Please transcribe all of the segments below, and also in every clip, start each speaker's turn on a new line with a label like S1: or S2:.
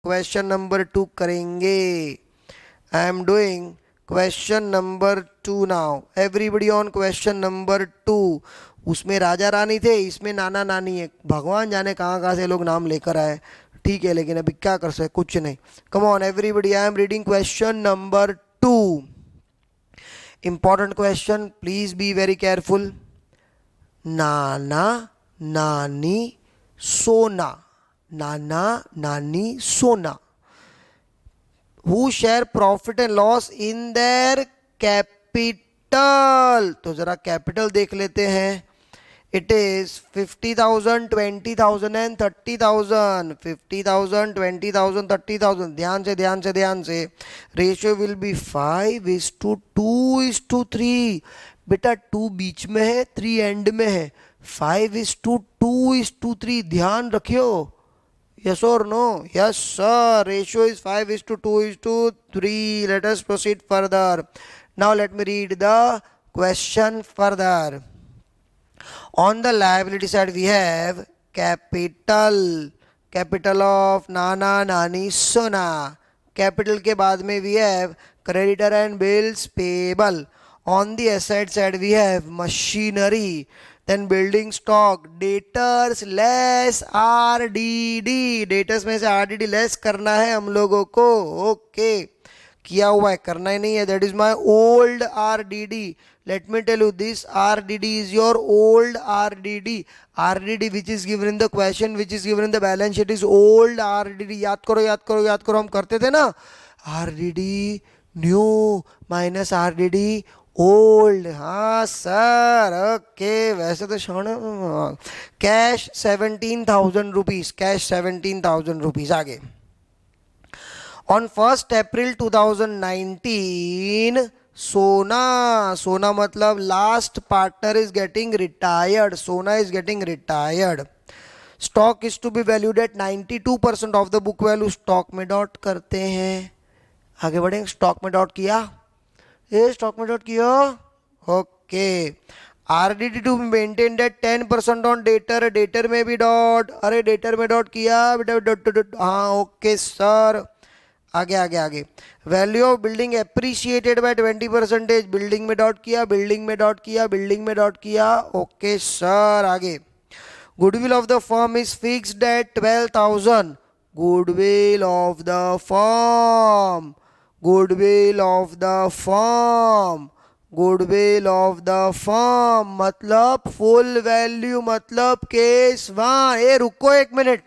S1: Question number 2 करेंगे। I am doing question number 2 now. Everybody on question number 2। उसमें राजा रानी थे, इसमें नाना नानी है। भगवान जाने कहाँ कहाँ से लोग नाम लेकर आए। ठीक है, लेकिन अभी क्या कर सकते, कुछ नहीं। Come on everybody, I am reading question number 2। Important question, please be very careful. नाना नानी सोना, नाना नानी सोना, who share profit and loss in their capital। तो जरा कैपिटल देख लेते हैं। It is 50,000, 20,000 and 30,000। 50,000, 20,000, 30,000। ध्यान से ध्यान से ध्यान से। Ratio will be 5:2:3। बेटा 2 बीच में है, 3 एंड में है। 5:2:3। ध्यान रखियो। Yes or no? Yes, sir. Ratio is 5:2:3. Let us proceed further. Now let me read the question further. On the liability side, we have capital. Capital of Nana Nani Sona. Capital के बाद में we have creditor and bills payable. On the asset side, we have machinery. Then building stock, debtors less RDD। debtors में से RDD less करना है हम लोगों को। ओके, किया हुआ है, करना ही नहीं है। That is my old RDD। Let me tell you, this RDD is your old RDD। RDD which is given in the question, which is given in the balance sheet is old RDD। याद करो याद करो याद करो, हम करते थे ना। RDD new minus RDD old. हाँ सर, ओके। वैसे तो शान, कैश 17,000 रुपीज, कैश 17,000 रुपीज। आगे, ऑन 1 अप्रैल 2019 सोना, सोना मतलब last partner is getting retired. Sona is getting retired. Stock is to be valued at 92% of the book value. Stock में dot करते हैं। आगे बढ़े, स्टॉक में डॉट किया, ये स्टॉक में डॉट किया। Okay, RDD to maintain at 10% on debtor. Debtor में भी डॉट, अरे डेटर में डॉट किया बेटा, डॉट डॉट। हाँ ओके सर। आगे आगे आगे, value of building appreciated by 20%। Building में डॉट किया, बिल्डिंग में डॉट किया, बिल्डिंग में डॉट किया। Okay sir. आगे, goodwill of the firm is fixed at 12,000। Goodwill of the firm, goodwill of the firm, goodwill of the firm मतलब full value, मतलब case one. ए रुको एक मिनट,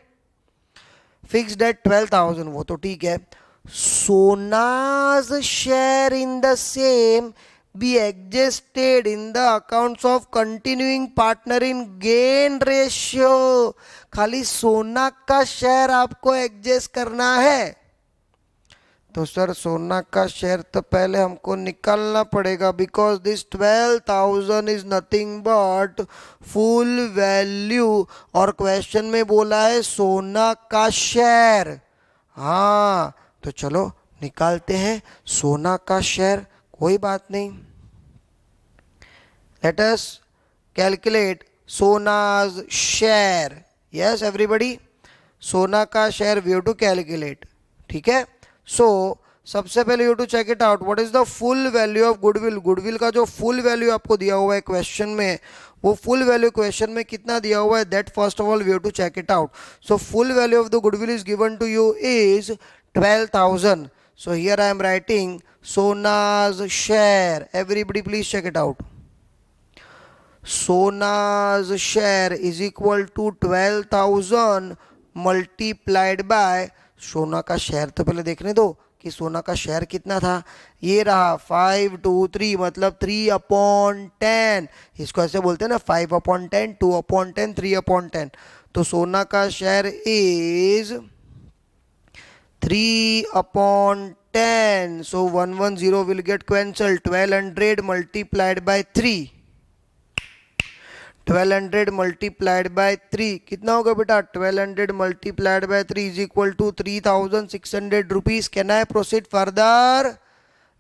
S1: फिक्स्ड एट 12,000 वो तो ठीक है। Sona's share in the same be adjusted in the accounts of continuing partner in gain ratio. खाली सोना का शेयर आपको एडजस्ट करना है। तो सर सोना का शेयर तो पहले हमको निकालना पड़ेगा, because this 12,000 is nothing but full value. और क्वेश्चन में बोला है सोना का शेयर। हाँ तो चलो निकालते हैं सोना का शेयर, कोई बात नहीं। Let us calculate Sona's share. Yes everybody, Sona का share we have to calculate. ठीक है, सो सबसे पहले you to check it out, what is the full value of goodwill. Goodwill का जो फुल वैल्यू आपको दिया हुआ है क्वेश्चन में, वो फुल वैल्यू क्वेश्चन में कितना दिया हुआ है, that first of all we have to check it out. So full value of the goodwill is given to you is 12,000। So here I am writing Sona's share. Everybody please check it out. Sona's share is equal to 12,000 multiplied by, Sona का share तो पहले देखने दो कि सोना का share कितना था। ये रहा 523 मतलब 3/10। इसको ऐसे बोलते हैं ना, 5/10, 2/10, 3/10। तो सोना का share is 3/10। So 110 will get cancel. 1200 multiplied by 3, 1200 multiplied by 3 कितना होगा बेटा, 1200 multiplied by 3 is equal to 3,600 rupees. Can I proceed further?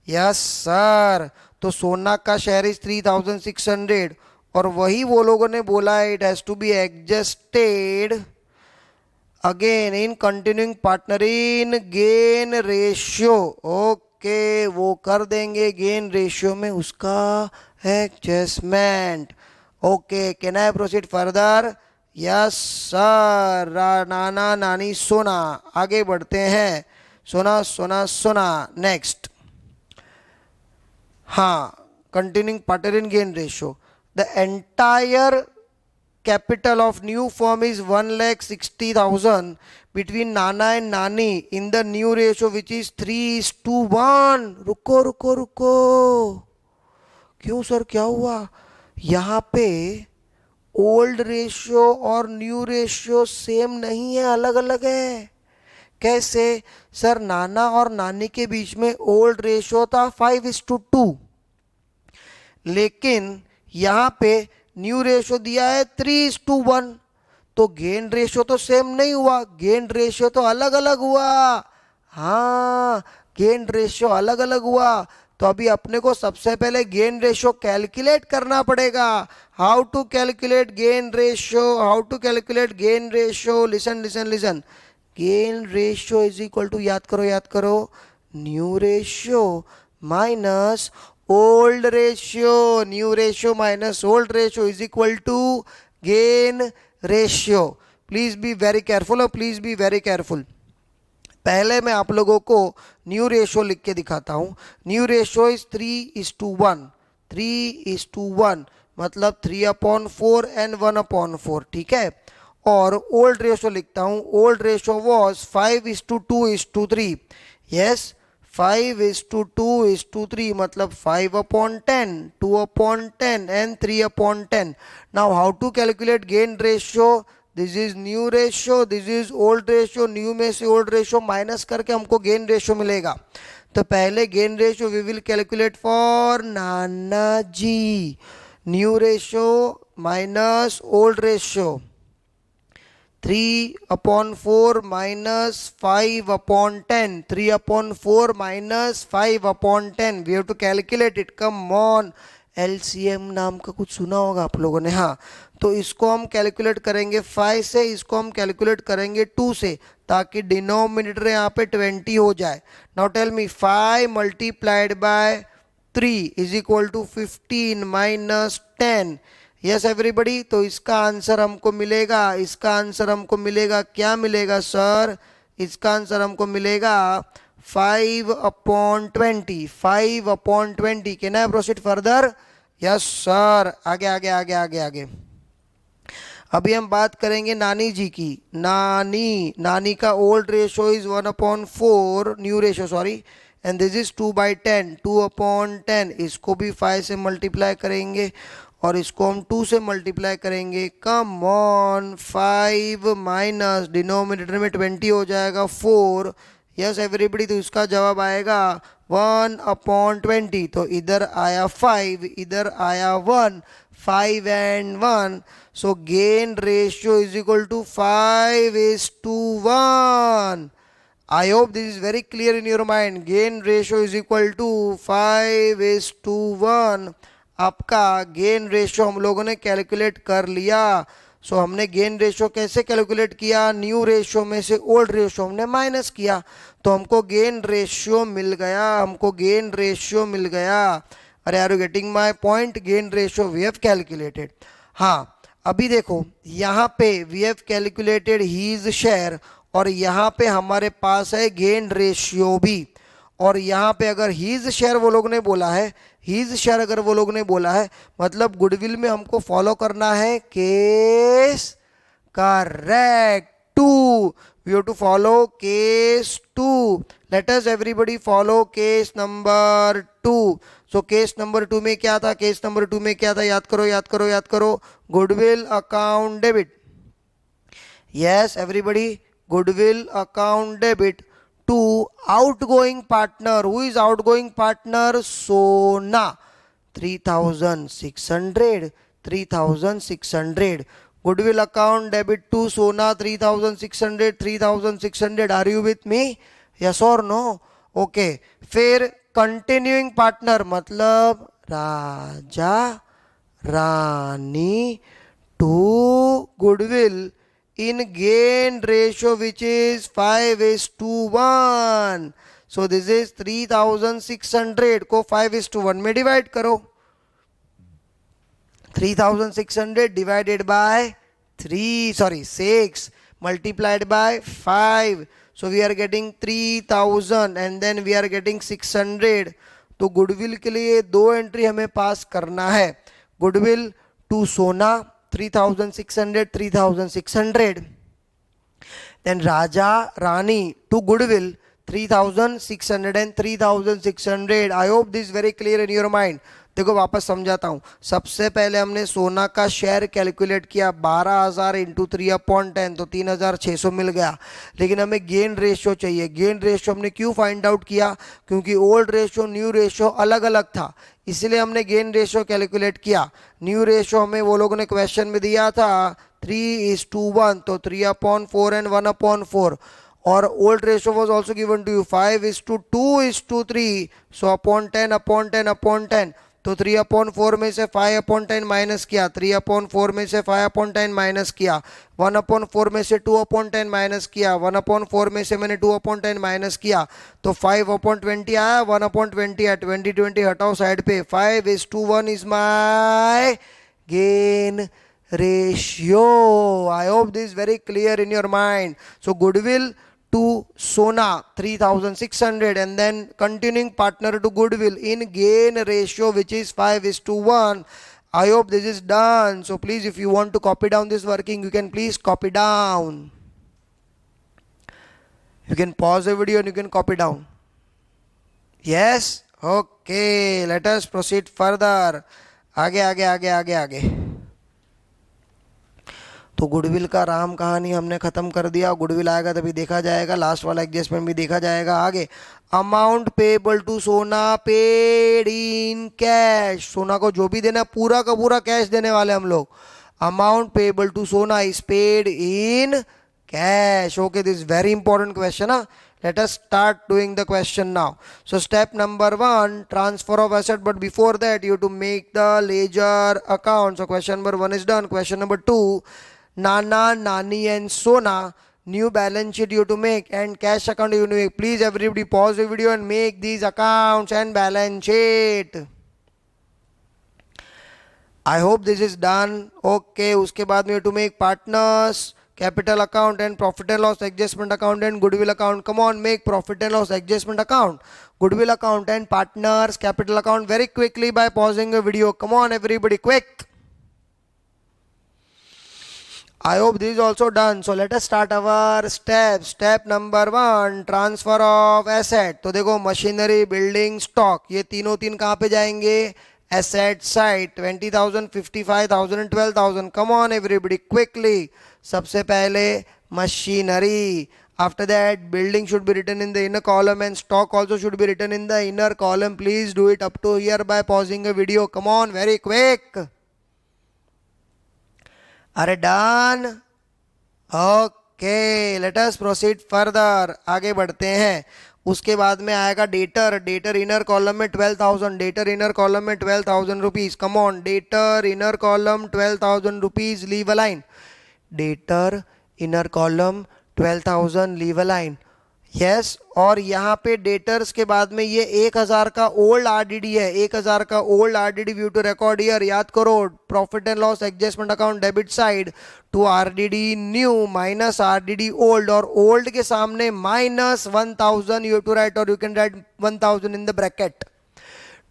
S1: Yes sir. तो सोना का शेयर इज 3,600 और वही वो लोगों ने बोला है it has to be adjusted again in continuing partner in gain ratio, okay वो कर देंगे गेन रेशियो में उसका adjustment. Okay, can I proceed further? Yes sir. Nana Nani सोना, आगे बढ़ते हैं। सोना सोना सोना, नेक्स्ट। हाँ, continuing partner in gain ratio. The entire capital of new firm is 1,60,000 between Nana and Nani in the new ratio which is 3:1. रुको रुको रुको, क्यों सर, क्या हुआ? यहाँ पे ओल्ड रेशियो और न्यू रेशियो सेम नहीं है, अलग अलग है। कैसे सर? नाना और नानी के बीच में ओल्ड रेशियो था 5:2, लेकिन यहाँ पे न्यू रेशियो दिया है 3:1। तो गेन रेशियो तो सेम नहीं हुआ, गेन रेशियो तो अलग अलग हुआ। हाँ, गेन रेशियो अलग अलग हुआ। तो अभी अपने को सबसे पहले गेन रेशियो कैलकुलेट करना पड़ेगा। How to calculate gain ratio? How to calculate gain ratio? Listen listen listen. Gain ratio is equal to, याद करो याद करो, new ratio minus old ratio. New ratio minus old ratio is equal to gain ratio. Please be very careful और please be very careful. पहले मैं आप लोगों को न्यू रेशियो लिख के दिखाता हूं। New ratio is 3:1। 3:1 मतलब 3/4 एंड 1/4, ठीक है। और ओल्ड रेशियो लिखता हूं। Old ratio was 5:2:3। यस, 5:2:3 मतलब 5/10, 2/10 and 3/10. Now how to calculate gain ratio? This is new ratio, this is old ratio. New में से ओल्ड रेशियो माइनस करके हमको गेन रेशियो मिलेगा। तो पहले gain ratio we will calculate for Nana ji. New ratio minus old ratio, 3/4 minus 5/10. 3/4 minus 5/10. We have to calculate it. Come on. LCM नाम का कुछ सुना होगा आप लोगों ने। हाँ, तो इसको हम कैलकुलेट करेंगे 5 से, इसको हम कैलकुलेट करेंगे 2 से, ताकि डिनोमिनेटर यहाँ पे 20 हो जाए। Now tell me, 5 multiplied by 3 is equal to 15 minus 10। Yes everybody, तो इसका आंसर हमको मिलेगा, इसका आंसर हमको मिलेगा, क्या मिलेगा सर? इसका आंसर हमको मिलेगा 5/20। 5/20। Can I proceed further? Yes sir. आगे आगे आगे आगे आगे। अभी हम बात करेंगे नानी जी की। नानी का old ratio is 1/4, new ratio sorry, and this is 2/10, 2/10। इसको भी 5 से मल्टीप्लाई करेंगे और इसको हम 2 से मल्टीप्लाई करेंगे। कम ऑन, 5 माइनस डिनोमिनेटर में 20 हो जाएगा 4। यस एवरीबडी, तो इसका जवाब आएगा 1/20। तो इधर आया 5, इधर आया 1, 5 and 1. So gain ratio is equal to 5:1. I hope this is very clear in your mind. Gain ratio is equal to 5:1. आपका गेन रेशियो हम लोगों ने कैलकुलेट कर लिया। सो हमने गेन रेशियो कैसे कैलकुलेट किया? न्यू रेशियो में से ओल्ड रेशियो हमने माइनस किया, तो हमको गेन रेशियो मिल गया, हमको गेन रेशियो मिल गया। अरे are you getting my point? Gain ratio we have calculated. हाँ, अभी देखो यहाँ पे we have calculated his share, और यहाँ पे हमारे पास है गेन रेशियो भी। और यहाँ पे अगर हीज शेयर वो लोग ने बोला है, हीज शेयर अगर वो लोग ने बोला है, मतलब गुडविल में हमको फॉलो करना है case correct 2। We have to follow case 2। Let us everybody follow case number 2। So case number 2 में क्या था? केस नंबर 2 में क्या था? याद करो याद करो याद करो। Goodwill account debit. Yes everybody, goodwill account debit to outgoing partner. Who is outgoing partner? Sona. 3,600. 3,600. Goodwill account debit to Sona 3,600. 3,600. Are you with me? Yes or no? Okay. फिर continuing partner मतलब Raja Rani to Goodwill in gain ratio which is 5:1. So this is 3600 को 5:1 में divide करो. 3600 divided by 6 multiplied by 5. So we are getting 3000 and then we are getting 600. तो goodwill के लिए 2 entry हमें पास करना है. गुडविल टू सोना 3600. Then Raja Rani to goodwill 3600 and 3600. I hope this is very clear in your mind. देखो वापस समझाता हूँ. सबसे पहले हमने सोना का शेयर कैलकुलेट किया 12,000 इंटू 3/10 तो 3,600 मिल गया. लेकिन हमें गेन रेशियो चाहिए. गेन रेशियो हमने क्यों फाइंड आउट किया? क्योंकि ओल्ड रेशियो न्यू रेशियो अलग अलग था, इसलिए हमने गेन रेशियो कैलकुलेट किया. न्यू रेशियो हमें वो लोगों ने क्वेश्चन में दिया था 3:1 तो 3/4 and 1/4. और old ratio was also given to you 5:2:3. So upon 10. तो 3/4 में से 5/10 माइनस किया. 3/4 में से 5/10 माइनस किया. 1/4 में से 2/10 माइनस किया. 1/4 में से मैंने 2/10 माइनस किया तो 5/20 आया. 1/20 आया. 20 हटाओ साइड पे. 5:1 is my gain ratio. I hope this is very clear in your mind. So goodwill to Sona 3600 and then continuing partner to goodwill in gain ratio which is 5:1. I hope this is done. So please, if you want to copy down this working, you can please copy down. You can pause the video and you can copy down. Yes? Okay, let us proceed further. आगे. तो goodwill का राम कहानी हमने खत्म कर दिया. Goodwill आएगा तभी देखा जाएगा. लास्ट वाला एडजस्टमेंट भी देखा जाएगा. आगे अमाउंट पेबल टू सोना पेड इन कैश. सोना को जो भी देना पूरा का पूरा कैश देने वाले हम लोग. अमाउंट पेबल टू सोना is paid in cash. Okay, this very important question. Let us start doing the question now. So step number 1, transfer of asset, but before that you have to make the ledger account. So question number 1 is done. Question number 2, Nana, Nani and Sona, new balance sheet you have to make and cash account you have to make. Please everybody pause the video and make these accounts and balance sheet. I hope this is done. Okay, उसके बाद में you have to make partners, capital account and profit and loss adjustment account and goodwill account. Come on, make profit and loss adjustment account, goodwill account and partners capital account very quickly by pausing the video. Come on everybody, quick. I hope this is also done. So let us start our steps. Step number 1, transfer of asset. तो देखो machinery, building, stock, ये तीनों कहाँ पे जाएंगे? Asset side. 20,000, 55,000 and 12,000. Come on everybody, quickly. सबसे पहले machinery. After that, building should be written in the inner column and stock also should be written in the inner column. Please do it up to here by pausing the video. Come on, very quick. Are done? Okay, let us proceed further. आगे बढ़ते हैं. उसके बाद में आएगा debtor inner column में 12,000. Debtor inner column में 12,000 rupees. Come on, debtor inner column 12,000 rupees. Leave a line. Debtor inner column 12,000, leave a line. Yes. और यहाँ पे डेटर्स के बाद में ये 1,000 का ओल्ड आरडीडी है. 1,000 का old RDD view to record year. याद करो, profit and loss adjustment account debit side to RDD new minus RDD old. और ओल्ड के सामने माइनस 1,000 यू टू राइट, और you can write 1,000 in the bracket.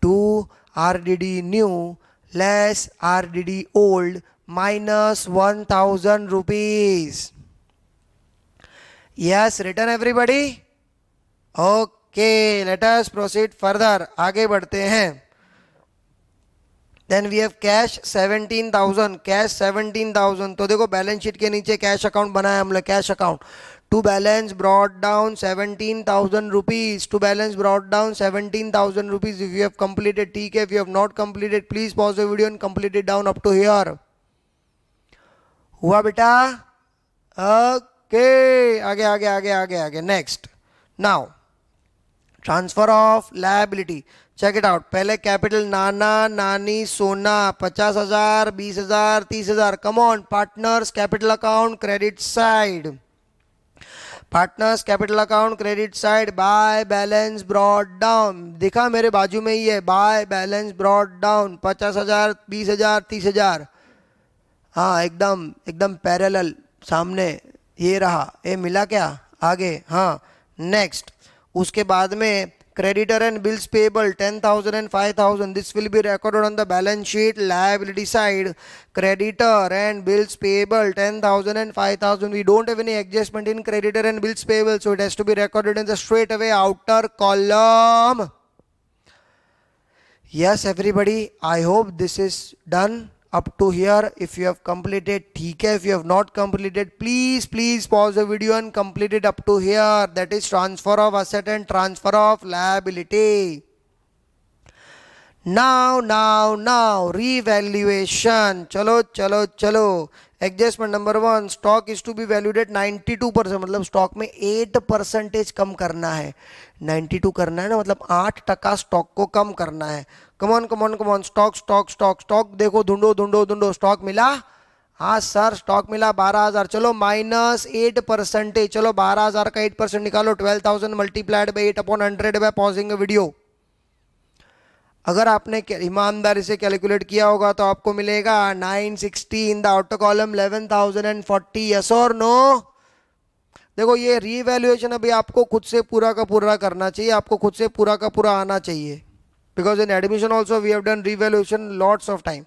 S1: To RDD new less RDD old minus 1,000 rupees. Yes, written everybody? Okay, let us proceed further. आगे बढ़ते हैं. Then we have cash 17,000. Cash 17,000. तो देखो balance sheet के नीचे cash account बनाया हमने. Cash account to balance brought down 17,000 rupees. To balance brought down 17,000 rupees. If you have completed, ठीक है. If you have not completed, please pause the video and complete it down up to here. हुआ बेटा? Okay, आगे. Next. Now transfer of liability. Check it out. पहले capital Nana Nani Sona 50,000, 20,000, 30,000. Come on partners capital account credit side. Partners capital account credit side. By balance brought down. दिखा मेरे बाजू में ही है. By balance brought down 50,000, 20,000, 30,000. हाँ एकदम एकदम पैरेलल सामने. ये रहा. ये मिला क्या आगे. हाँ नेक्स्ट. उसके बाद में creditor and bills payable 10,000 and 5,000. This will be recorded on the balance sheet liability side. Creditor and bills payable 10,000 and 5,000. We don't have any adjustment in creditor and bills payable, so it has to be recorded in the straight away outer column. Yes everybody, I hope this is done up to here. If you have completed, ठीक है. If you have not completed, please pause the video and complete it up to here. That is transfer of asset and transfer of liability. Now revaluation. चलो. Adjustment number 1, stock is to be valued at 92%. मतलब stock में 8% कम करना है. 92 करना है ना, मतलब 8% stock को कम करना है. कम ऑन स्टॉक देखो. ढूंढो. स्टॉक मिला. हाँ सर स्टॉक मिला 12,000. चलो माइनस 8%. चलो 12,000 का 8% निकालो. 12,000 multiplied by 8/100 by pausing video. अगर आपने ईमानदारी से कैलकुलेट किया होगा तो आपको मिलेगा 960 इन द आउटर कॉलम 11,040. यस और नो. देखो ये रीवैल्यूएशन अभी आपको खुद से पूरा का पूरा करना चाहिए. आपको खुद से पूरा का पूरा आना चाहिए. Because in admission also we have done revaluation lots of time.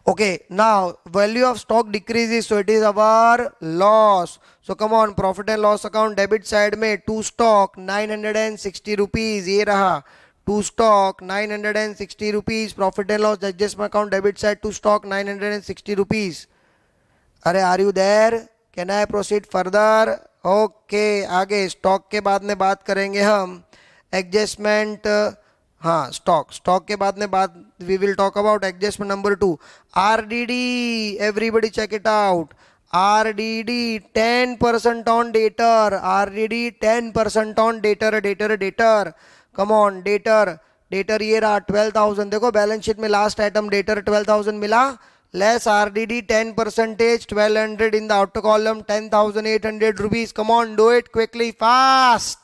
S1: Okay, now value of stock decreases, so it is our loss. So come on, profit and loss account debit side में to stock 960 rupees. ये रहा to stock 960 rupees. Profit and loss adjustment account debit side to stock 960 rupees. अरे are you there? Can I proceed further? Okay, आगे stock के बाद में बात करेंगे हम adjustment. हाँ स्टॉक के बाद में बात we will talk about adjustment number 2. RDD. Everybody check it out. RDD 10% on debtor. RDD 10% on debtor. Come on debtor. ये रहा 12,000. देखो बैलेंस शीट में लास्ट आइटम डेटर 12,000 मिला. Less RDD 10%, 1,200 in the outer column 10,800 rupees. Come on do it quickly fast.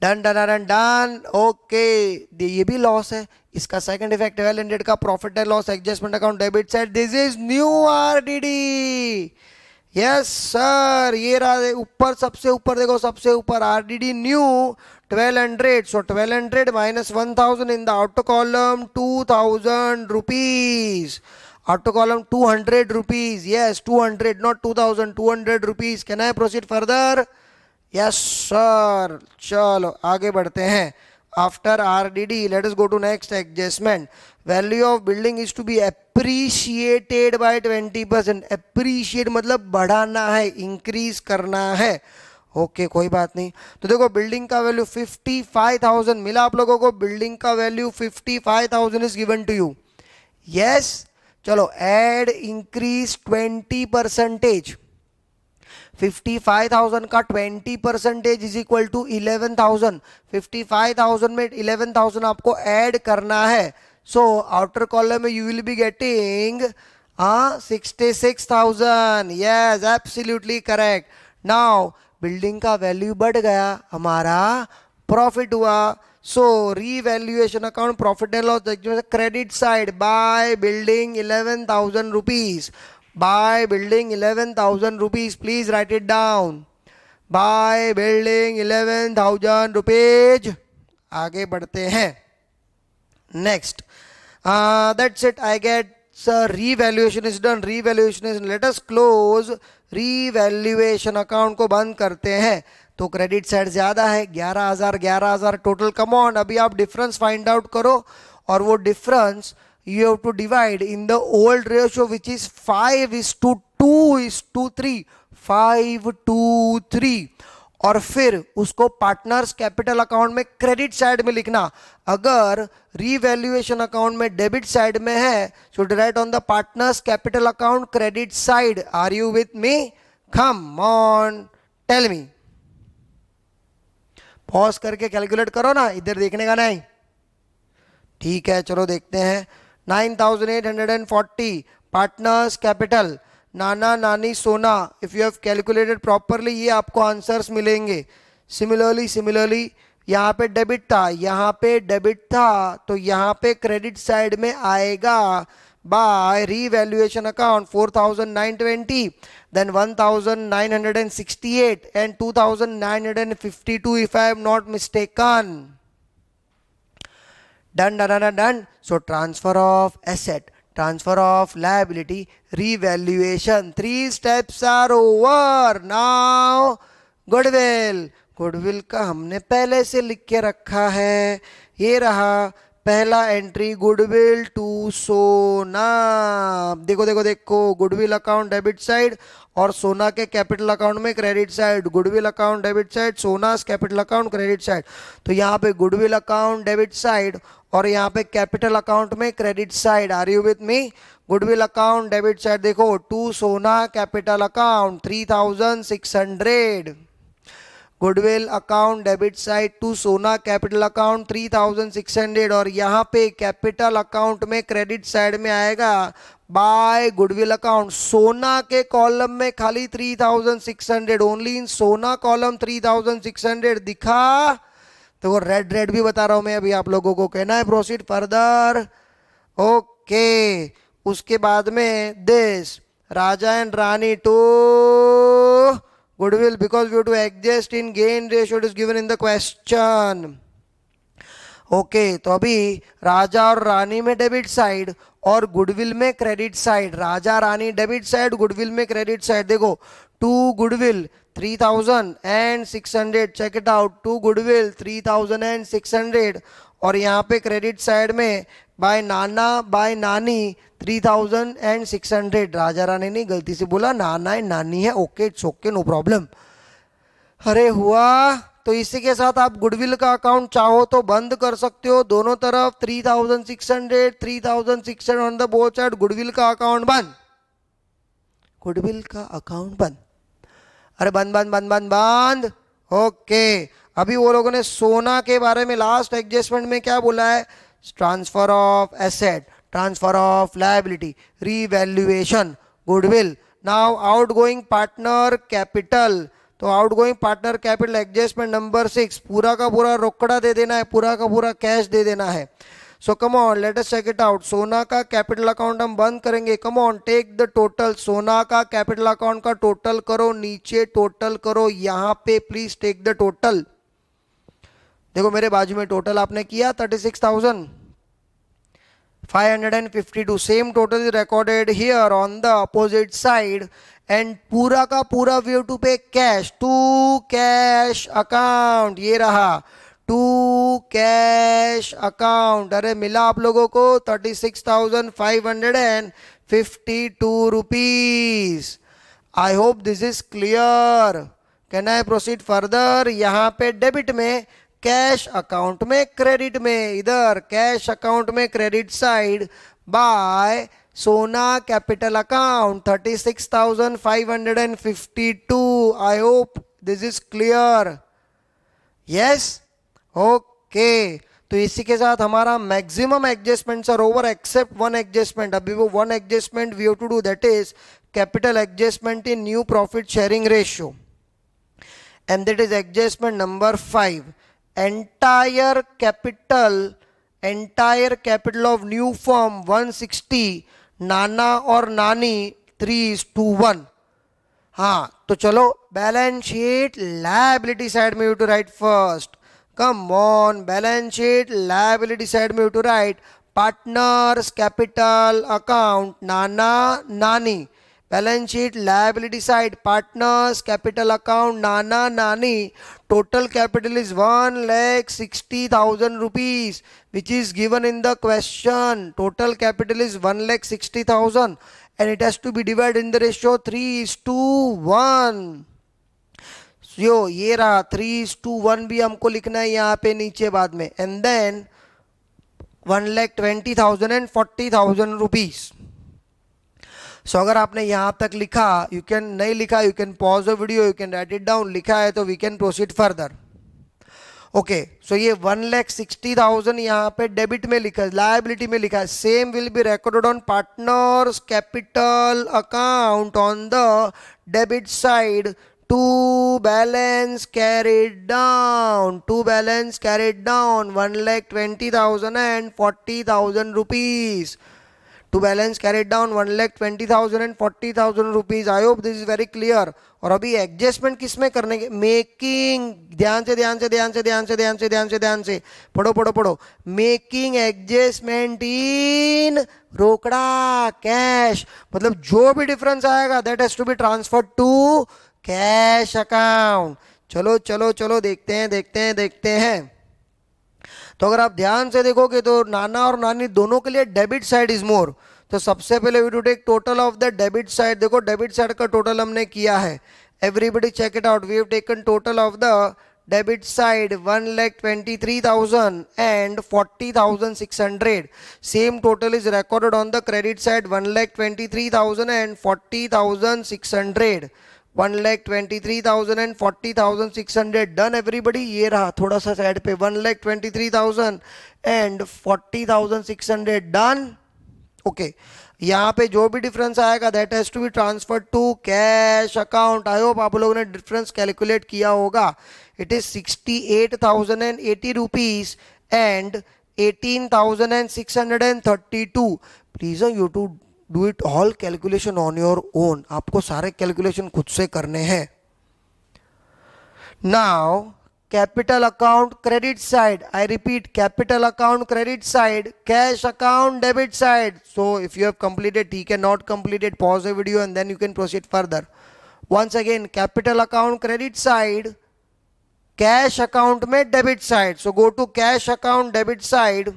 S1: Done. Okay ये भी loss है. इसका second effect 1,200 का profit and loss adjustment account debit side. This is new RDD. Yes sir. ये रहा ऊपर सबसे ऊपर. देखो सबसे ऊपर RDD new 1,200. So 1,200 minus 1,000 in the outer column 2,000 rupees. Outer column 200 rupees. Yes 200 not 2,000. 200 rupees. Can I proceed further? Yes sir. चलो आगे बढ़ते हैं. After RDD let us go to next adjustment. Value of building is to be appreciated by 20%. Appreciate मतलब बढ़ाना है, increase करना है. Okay कोई बात नहीं. तो देखो बिल्डिंग का वैल्यू 55,000 मिला आप लोगों को. बिल्डिंग का value 55,000 is given to you. Yes चलो एड इंक्रीज 20%. 55,000 का 20% इज इक्वल टू 11,000. 55,000 में 11,000 आपको ऐड करना है. सो आउटर कॉलम में you will be getting 66,000. Yes absolutely correct. Now building का वैल्यू बढ़ गया, हमारा प्रॉफिट हुआ. So revaluation account profit and loss credit side. By building 11,000 rupees. By building 11,000 rupees. Please write it down. By building 11,000 rupees. आगे बढ़ते हैं. Next. That's it. I get revaluation is done. Revaluation is. Let us close revaluation account को बंद करते हैं. तो credit side ज्यादा है 11,000 टोटल. कम ऑन अभी आप डिफरेंस फाइंड आउट करो और वो difference you have to divide in the old ratio which is 5:2:3. 5:3 और फिर उसको पार्टनर्स कैपिटल अकाउंट में क्रेडिट साइड में लिखना. अगर रीवैल्यूएशन अकाउंट में डेबिट साइड में है so write on the partners capital account credit side. Are you with me? Come on tell me. Pause करके कैलकुलेट करो ना, इधर देखने का नहीं। ठीक है, चलो देखते हैं। 9840 पार्टनर्स कैपिटल, नाना नानी सोना, if you have calculated properly ये आपको आंसर्स मिलेंगे। सिमिलरली यहाँ पे डेबिट था, यहाँ पे डेबिट था, तो यहाँ पे क्रेडिट साइड में आएगा bye revaluation account 4920, then 1968 and 2952 if I am not mistaken. Done. So transfer of asset, transfer of liability, revaluation. 3 steps are over. Now goodwill का हमने पहले से लिख के रखा है, ये रहा पहला एंट्री, गुडविल टू सोना। देखो गुडविल अकाउंट डेबिट साइड और सोना के कैपिटल अकाउंट में credit side, goodwill account debit side, Sona's capital account credit side. तो यहाँ पे गुडविल अकाउंट डेबिट साइड और यहाँ पे कैपिटल अकाउंट में credit side. Are you with me? Goodwill account debit side देखो, to Sona capital account 3600, goodwill account debit side to Sona capital account 3600, और यहाँ पे कैपिटल अकाउंट में क्रेडिट साइड में आएगा बाय गुडविल अकाउंट। सोना के कॉलम में खाली 3600, ओनली इन सोना कॉलम 3600 दिखा। तो वो रेड भी बता रहा हूं मैं अभी आप लोगों को। कहना है प्रोसीड फर्दर, ओके। उसके बाद में this Raja and Rani to goodwill because we have to adjust in gain ratio, it is given in the question. Okay तो अभी राजा और रानी में डेबिट साइड और गुडविल में credit side, Raja Rani debit side, goodwill में क्रेडिट साइड। देखो to goodwill 3600, check it out, to goodwill 3600, और यहाँ पे क्रेडिट साइड में बाय नाना बाय नानी 3600। राजा रानी नहीं, गलती से बोला, नाना है नानी है, okay it's okay, no problem. अरे हुआ। तो इसी के साथ आप गुडविल का अकाउंट चाहो तो बंद कर सकते हो, दोनों तरफ 3600 on the both side, goodwill का अकाउंट बंद, गुडविल का अकाउंट बंद। अरे बंद। ओके, अभी वो लोगों ने सोना के बारे में लास्ट एडजस्टमेंट में क्या बोला है? Transfer of asset, transfer of liability, revaluation, goodwill. Now outgoing partner capital, तो outgoing partner capital adjustment number 6, पूरा का पूरा रोकड़ा दे देना है, पूरा का पूरा कैश दे देना है। So come on let us check it out. Sona का कैपिटल अकाउंट हम बंद करेंगे। Come on take the total, Sona का कैपिटल अकाउंट का टोटल करो, नीचे टोटल करो, यहाँ पे प्लीज टेक द टोटल। देखो मेरे बाजू में टोटल आपने किया 36,552, same total is recorded here on the opposite side, and पूरा का पूरा वी हैव टू पे कैश टू कैश अकाउंट। ये रहा टू कैश अकाउंट। अरे मिला आप लोगों को 36,552 rupees. I hope this is clear. Can I proceed further? यहाँ पे डेबिट में, कैश अकाउंट में, क्रेडिट में, इधर कैश अकाउंट में credit side by Sona capital account 36,552। I hope this is clear. Yes, okay. तो इसी के साथ हमारा maximum adjustments are over except one adjustment. अभी वो one adjustment we have to do, that is capital adjustment in new profit sharing ratio, and that is adjustment number 5। Entire capital of new firm 160, Nana और नानी 3:1। हाँ तो चलो balance sheet liability side में you to write first. Come on, balance sheet liability side में you to write partners capital account Nana Nani. Balance sheet liability side partners capital account Nana Nani. Total capital is 1,60,000 rupees, which is given in the question. Total capital is 1,60,000 and it has to be divided in the ratio 3:1. So ये रहा 3:1 भी हमको लिखना है यहाँ पे नीचे बाद में, and then 1,20,000 and 40,000 rupees. सो अगर आपने यहाँ तक लिखा, यू कैन, नहीं लिखा you can pause the video, you can write it down, लिखा है तो we can proceed further. Okay so ये 1,60,000 यहाँ पे डेबिट में लिखा है, लायबिलिटी में लिखा है. Same will be recorded on partners capital account on the debit side to balance carried down 1,20,000 and 40,000 rupees. To balance carried down 1,20,000 and 40,000 rupees. I hope this is very clear. और अभी adjustment किस में करने के, making, ध्यान से पढ़ो. Making adjustment in रोकड़ा कैश, मतलब जो भी डिफरेंस आएगा that has to be transferred to cash account. चलो देखते हैं. तो अगर आप ध्यान से देखोगे तो नाना और नानी दोनों के लिए डेबिट साइड इज मोर. तो सबसे पहले we to take total of the debit side. देखो डेबिट साइड का टोटल हमने किया है. Everybody check it out. We have taken total of the debit side 1,23,000 and 40,600. Same total is recorded on the credit side 1,23,000 and 40,600. 1,23,000 and 40,600. Done everybody. ये रहा थोड़ा सा side पे 1,23,000 and 40,600. डन. ओके यहाँ पे जो भी डिफरेंस आएगा that has to be transfer to cash account. I hope आप लोगों ने डिफरेंस कैलकुलेट किया होगा. It is 68,080 rupees and 18,632. Please you to do it all calculation on your own. आपको सारे कैलकुलेशन खुद से करने हैं. Now capital account credit side. I repeat, capital account credit side, cash account debit side. So if you have completed ठीक है, not completed pause the video and then you can proceed further. Once again capital account credit side, cash account में debit side. So go to cash account debit side.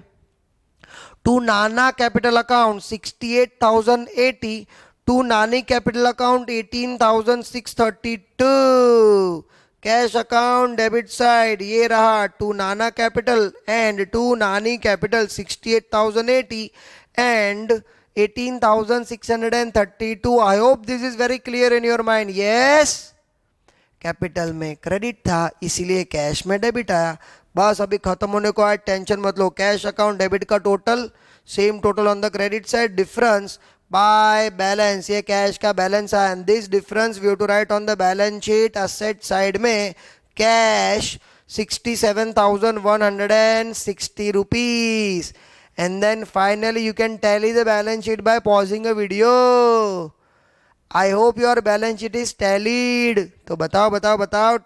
S1: To Nana capital account 68,080. To Nani capital account 18,632. Cash account debit side ये रहा. To Nana capital and to Nani capital 68,080 and 18,632. I hope this is very clear in your mind. Yes. Capital में credit था इसीलिए cash में debit आया. बस अभी खत्म होने को आया, टेंशन मत लो. कैश अकाउंट डेबिट का total, same total on the credit side, difference by balance. ये कैश का बैलेंस है and this difference we have to write on the balance sheet. Asset side में cash 67,160 rupees and then finally you can tally the balance sheet by pausing a video. I hope your balance sheet is tallied. तो बताओ.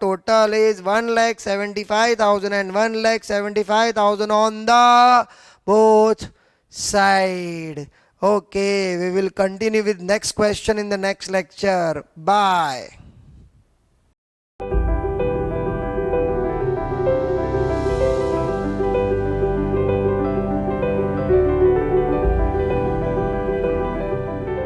S1: Total is 1,75,000 and 1,75,000 on the both side. Okay, we will continue with next question in the next lecture. Bye.